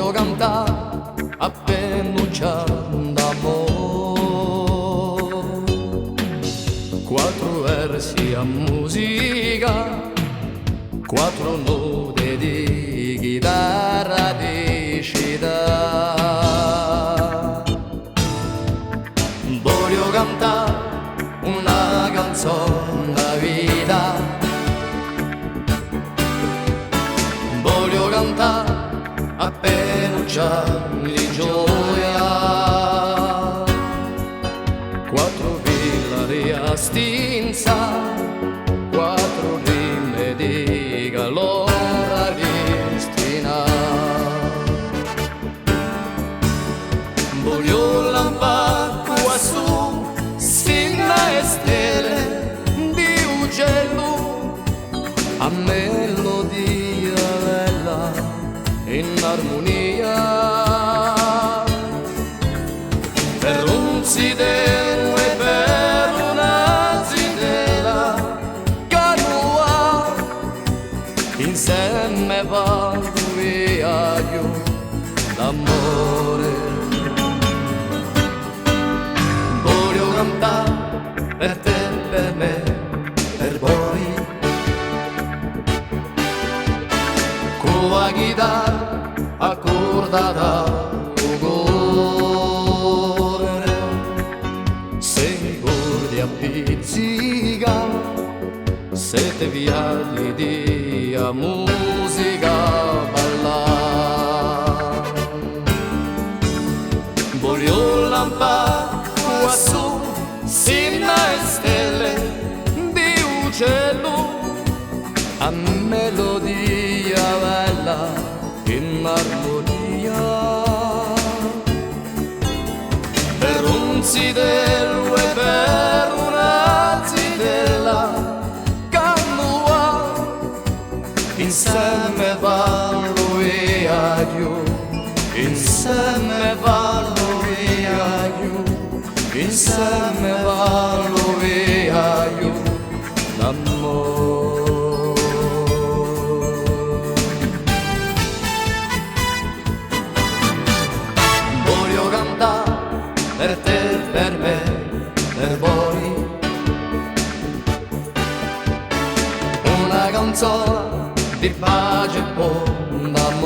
voglio cantare appena c'è d'amore. Quattro versi a musica, quattro note di chitarra di città. Voglio cantare una canzone da vita, voglio cantare appena c'è di gioia. Quattro villari a stinza, quattro rime di calore ristina. Voglio lampare qua su sino a stelle di uccello, a melodia bella in armonia, per un zitelo e per una zitella canoa, insieme vado via io d'amore. Voglio cantare per te, per me, per voi, con la chitarra accordata al cuore. Se mi ricordi a pizzica, sette viaggi di musica ballare. Voglio lampare qua su sino a stelle di uccello, a melodia bella in armonia, per un zitelo e per una zitella canoa, insieme vanno via giù, insieme vanno via giù, insieme vanno via giù d'amore. Voglio cantare per te, per me, per voi, una canzone di pace e buon amore.